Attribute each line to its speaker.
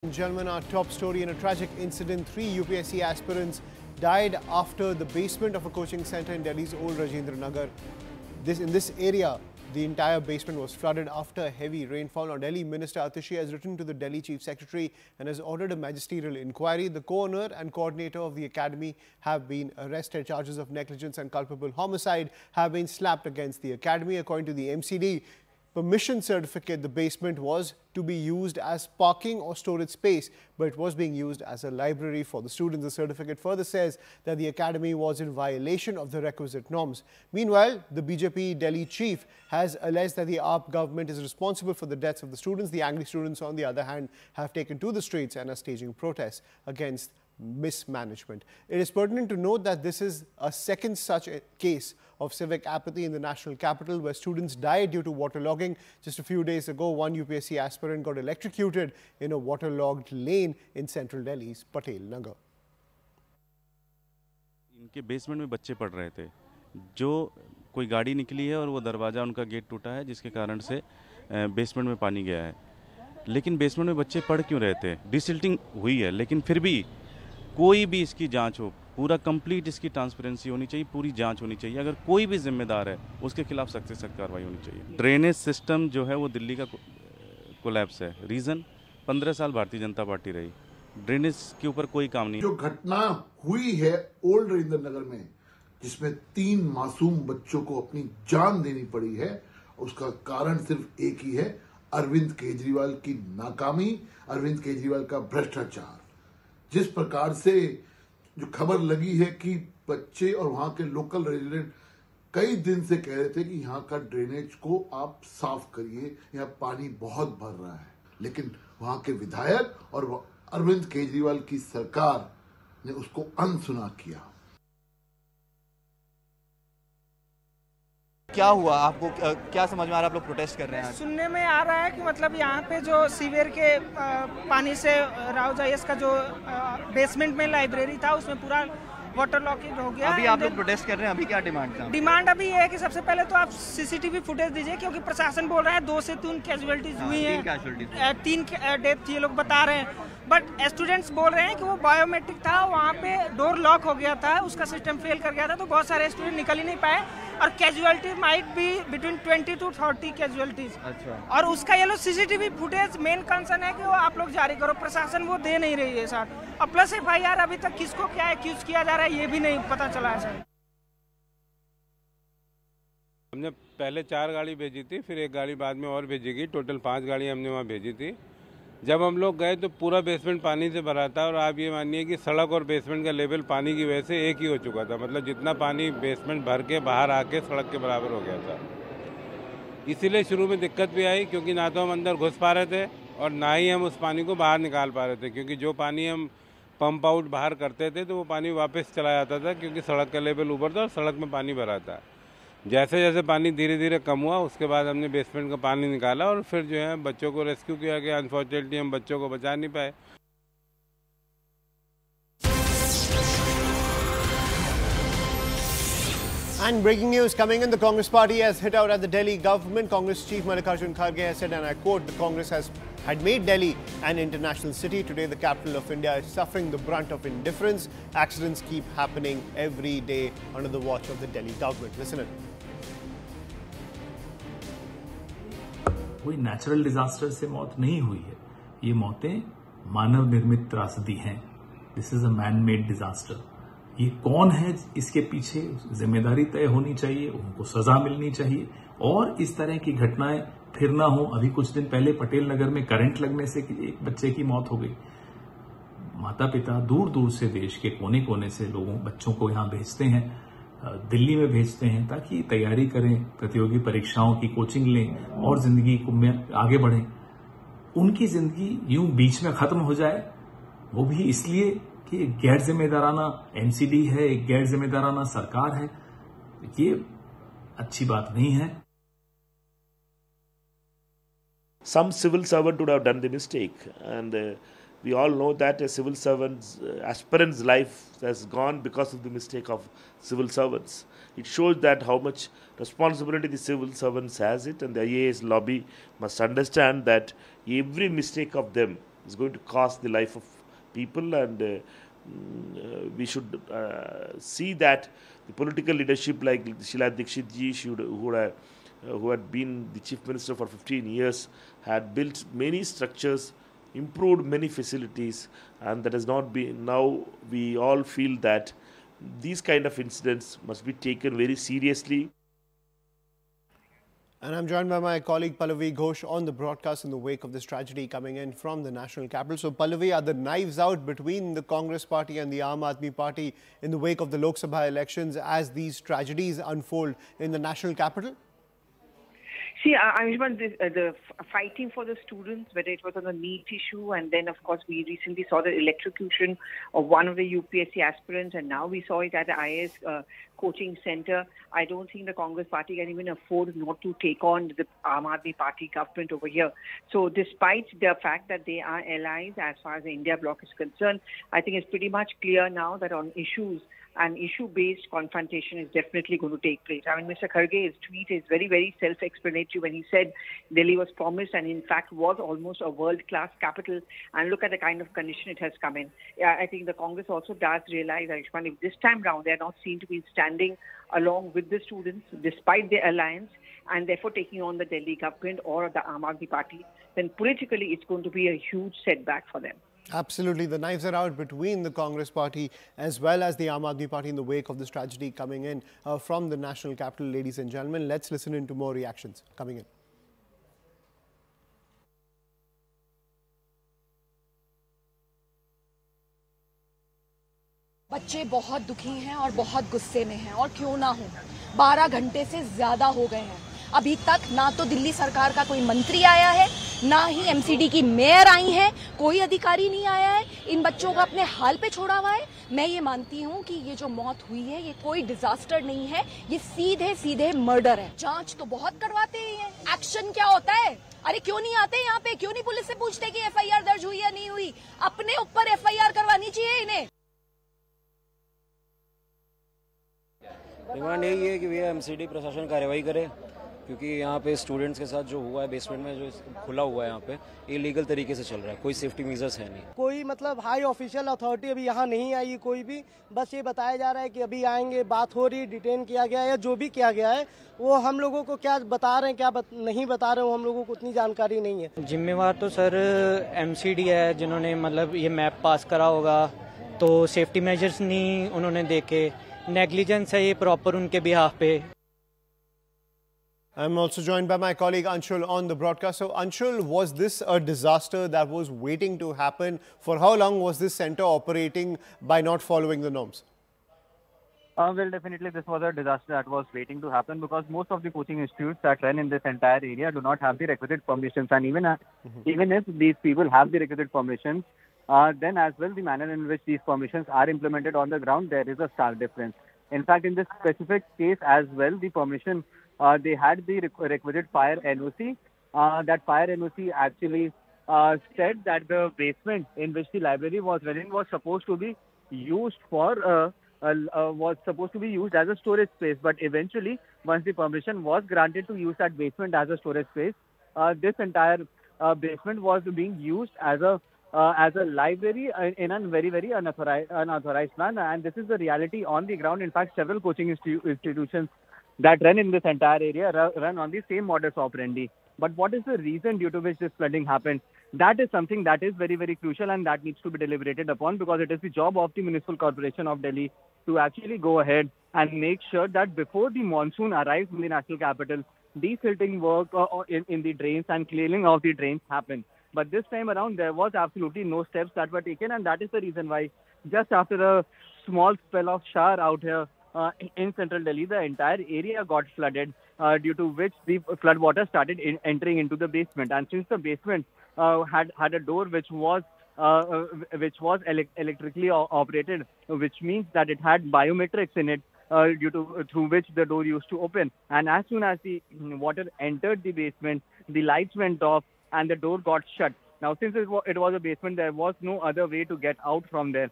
Speaker 1: Gentlemen, our top story: in a tragic incident, 3 UPSC aspirants died after the basement of a coaching center in Delhi's old Rajendra Nagar. In this area, the entire basement was flooded after heavy rainfall. Now, Delhi Minister Atishi has written to the Delhi Chief Secretary and has ordered a magisterial inquiry. The co-owner and coordinator of the academy have been arrested. Charges of negligence and culpable homicide have been slapped against the academy. According to the MCD permission certificate, the basement was to be used as parking or storage space, but it was being used as a library for the students. The certificate further says that the academy was in violation of the requisite norms. Meanwhile, the BJP Delhi chief has alleged that the AAP government is responsible for the deaths of the students. The angry students, on the other hand, have taken to the streets and are staging protests against mismanagement. It is pertinent to note that this is a second such case of civic apathy in the national capital, where students died due to waterlogging. Just a few days ago, one UPSC aspirant got electrocuted in a waterlogged lane in central Delhi's Patel Nagar.
Speaker 2: इनके basement में बच्चे पढ़ रहे थे, जो कोई गाड़ी निकली है और वो दरवाज़ा उनका गेट टूटा है, जिसके कारण से बेसमेंट में पानी गया है। लेकिन बेसमेंट में बच्चे पढ़ क्यों रहे थे? डिसिल्टिंग हुई है, लेकिन फिर भी कोई भी इसकी जांच हो, पूरा कंप्लीट इसकी ट्रांसपेरेंसी होनी चाहिए, पूरी जांच होनी चाहिए। अगर कोई भी जिम्मेदार है, उसके खिलाफ सख्त से सख्त कार्रवाई होनी चाहिए। ड्रेनेज सिस्टम जो है वो दिल्ली का कोलैप्स है। रीज़न 15 साल भारतीय जनता पार्टी रही, ड्रेनेज के ऊपर कोई काम नहीं।
Speaker 3: जो घटना हुई है ओल्ड रजिंद्र नगर में, जिसमें 3 मासूम बच्चों को अपनी जान देनी पड़ी है, उसका कारण सिर्फ एक ही है: अरविंद केजरीवाल की नाकामी, अरविंद केजरीवाल का भ्रष्टाचार। जिस प्रकार से जो खबर लगी है कि बच्चे और वहां के लोकल रेजिडेंट कई दिन से कह रहे थे कि यहाँ का ड्रेनेज को आप साफ करिए, यहाँ पानी बहुत भर रहा है, लेकिन वहां के विधायक और अरविंद केजरीवाल की सरकार ने उसको अनसुना किया।
Speaker 4: क्या हुआ आपको? क्या समझ में आ रहा है? आप लोग प्रोटेस्ट कर रहे हैं?
Speaker 5: सुनने में आ रहा है कि मतलब यहाँ पे जो सीवर के पानी से राव जायस का जो बेसमेंट में लाइब्रेरी था, उसमें पूरा वाटर लॉकिंग हो गया।
Speaker 4: अभी आप लोग प्रोटेस्ट कर रहे हैं, अभी क्या डिमांड था?
Speaker 5: डिमांड अभी ये है कि सबसे पहले तो आप सीसीटीवी फुटेज दीजिए, क्योंकि प्रशासन बोल रहा है 2 से 3 कैजुअलिटीज हुई हैं, 3 डेथ ये लोग बता रहे हैं। बट स्टूडेंट्स बोल रहे हैं कि वो बायोमेट्रिक था, वहाँ पे डोर लॉक हो गया था, उसका सिस्टम फेल कर गया था, तो बहुत सारे स्टूडेंट निकल ही नहीं पाए और casualty might be between 20 to 30 casualties.
Speaker 4: अच्छा।
Speaker 5: और उसका ये लोग सीसीटीवी फुटेज मेन कंसर्न है कि वो आप लोग जारी करो, प्रशासन वो दे नहीं रही है सर। और प्लस FIR अभी तक किसको क्या एक्यूज किया जा रहा है ये भी नहीं पता चला है सर।
Speaker 6: हमने पहले 4 गाड़ी भेजी थी, फिर 1 गाड़ी बाद में और भेजी गई, टोटल 5 गाड़ी हमने वहाँ भेजी थी। जब हम लोग गए तो पूरा बेसमेंट पानी से भरा था, और आप ये मानिए कि सड़क और बेसमेंट का लेवल पानी की वजह से एक ही हो चुका था। मतलब जितना पानी बेसमेंट भर के बाहर आके सड़क के बराबर हो गया था। इसीलिए शुरू में दिक्कत भी आई, क्योंकि ना तो हम अंदर घुस पा रहे थे और ना ही हम उस पानी को बाहर निकाल पा रहे थे, क्योंकि जो पानी हम पंप आउट बाहर करते थे तो वो पानी वापस चला जाता था, क्योंकि सड़क का लेवल ऊपर था और सड़क में पानी भरा था। जैसे जैसे पानी धीरे धीरे कम हुआ, उसके बाद हमने बेसमेंट का पानी निकाला और फिर जो है बच्चों को रेस्क्यू किया गया। अनफॉर्चुनेटली हम बच्चों को बचा नहीं पाए।
Speaker 1: And breaking news coming in: the Congress party has hit out at the Delhi government. Congress chief Mallikarjun Kharge has said, and I quote, the Congress had made Delhi an international city. Today, the capital of India is suffering the brunt of indifference. Accidents keep happening every day under the watch of the Delhi government. Listen in.
Speaker 7: कोई natural disaster से मौत नहीं हुई है, ये मौतें मानव निर्मित त्रासदी हैं। This is a man made disaster. ये कौन है इसके पीछे, जिम्मेदारी तय होनी चाहिए, उनको सजा मिलनी चाहिए और इस तरह की घटनाएं फिर ना हो। अभी कुछ दिन पहले पटेल नगर में करंट लगने से एक बच्चे की मौत हो गई। माता पिता दूर दूर से, देश के कोने कोने से बच्चों को यहां भेजते हैं, दिल्ली में भेजते हैं ताकि तैयारी करें, प्रतियोगी परीक्षाओं की कोचिंग लें और जिंदगी में आगे बढ़ें। उनकी जिंदगी यूं बीच में खत्म हो जाए, वो भी इसलिए कि एक गैर जिम्मेदाराना MCD है, एक गैर जिम्मेदाराना सरकार है। ये अच्छी बात नहीं है।
Speaker 8: Some civil servant would have done the mistake, and we all know that a civil servant's aspirant's life has gone because of the mistake of civil servants. It shows that how much responsibility the civil servants has it, and the IAS lobby must understand that every mistake of them It's going to cost the life of people, and we should see that the political leadership like Sheila Dikshit ji, who had been the chief minister for 15 years, had built many structures, improved many facilities, and that has not been. Now we all feel that these kind of incidents must be taken very seriously.
Speaker 1: And I'm joined by my colleague Pallavi Ghosh on the broadcast in the wake of this tragedy coming in from the national capital. So Pallavi, are the knives out between the Congress party and the Aam Aadmi party in the wake of the Lok Sabha elections as these tragedies unfold in the national capital?
Speaker 9: See, Ayushman, the fighting for the students, whether it was on the NEET issue, and then, of course, we recently saw the electrocution of one of the UPSC aspirants, and now we saw it at the IAS coaching center. I don't think the Congress party can even afford not to take on the Aam Aadmi Party government over here. So despite the fact that they are allies as far as the India bloc is concerned, I think it's pretty much clear now that on issues, an issue-based confrontation is definitely going to take place. I mean, Mr. Kharge's tweet is very, very self-explanatory when he said Delhi was promised and in fact was almost a world-class capital. And look at the kind of condition it has come in. I think the Congress also does realize, Ayushman, if this time round they are not seen to be standing along with the students despite their alliance and therefore taking on the Delhi government or the Aam Aadmi Party, then politically it's going to be a huge setback for them.
Speaker 1: Absolutely. The knives are out between the Congress party as well as the Aam Aadmi Party in the wake of this tragedy coming in from the national capital, ladies and gentlemen. Let's listen into more reactions coming in.
Speaker 10: बच्चे बहुत दुखी हैं और बहुत गुस्से में हैं और क्यों ना हो 12 घंटे से ज्यादा हो गए हैं अभी तक ना तो दिल्ली सरकार का कोई मंत्री आया है ना ही एमसीडी की मेयर आई है कोई अधिकारी नहीं आया है इन बच्चों को अपने हाल पे छोड़ा हुआ है मैं ये मानती हूँ कि ये जो मौत हुई है ये कोई डिजास्टर नहीं है ये सीधे सीधे मर्डर है जांच तो बहुत करवाते हैं एक्शन क्या होता है अरे क्यों नहीं आते यहाँ पे क्यों नहीं पुलिस से पूछते कि एफआईआर दर्ज हुई या नहीं हुई अपने ऊपर एफआईआर करवानी चाहिए इन्हें
Speaker 11: डिमांड यही है कि भैया एमसीडी प्रशासन कार्रवाई करे क्योंकि यहाँ पे स्टूडेंट्स के साथ जो हुआ है बेसमेंट में जो खुला हुआ है यहाँ पे इलीगल तरीके से चल रहा है कोई सेफ्टी मेजर्स है नहीं
Speaker 12: कोई मतलब हाई ऑफिशियल अथॉरिटी अभी यहाँ नहीं आई कोई भी बस ये बताया जा रहा है कि अभी आएंगे बात हो रही डिटेन किया गया है या जो भी किया गया है वो हम लोगों को क्या बता रहे हैं क्या नहीं बता रहे हो हम लोगों को उतनी जानकारी नहीं है
Speaker 13: जिम्मेवार तो सर एमसीडी है जिन्होंने मतलब ये मैप पास करा होगा तो सेफ्टी मेजर्स नहीं उन्होंने देखे नेग्लिजेंस है ये प्रॉपर उनके बिहाफ पे
Speaker 1: I'm also joined by my colleague Anshul on the broadcast. So Anshul, was this a disaster that was waiting to happen? For how long was this center operating by not following the norms?
Speaker 14: Well, definitely this was a disaster that was waiting to happen because most of the coaching institutes that run in this entire area do not have the requisite permissions, and even if these people have the requisite permissions, then as well the manner in which these permissions are implemented on the ground, there is a stark difference. In fact, in this specific case as well, the permission they had the requisite fire NOC. That fire NOC actually said that the basement in which the library was running was supposed to be used for as a storage space. But eventually, once the permission was granted to use that basement as a storage space, this entire basement was being used as a library in a very, very unauthorized manner. And this is the reality on the ground. In fact, several coaching institutions that run in this entire area run on the same modus operandi. But what is the reason due to which this flooding happened? That is something that is very, very crucial and that needs to be deliberated upon because it is the job of the Municipal Corporation of Delhi to actually go ahead and make sure that before the monsoon arrives in the national capital, desilting work in the drains and clearing of the drains happen. But this time around, there was absolutely no steps that were taken, and that is the reason why just after a small spell of shower out here in central Delhi, the entire area got flooded, due to which the flood water started entering into the basement. And since the basement had a door which was electrically operated, which means that it had biometrics in it, through which the door used to open. And as soon as the water entered the basement, the lights went off and the door got shut. Now, since it was a basement, there was no other way to get out from there.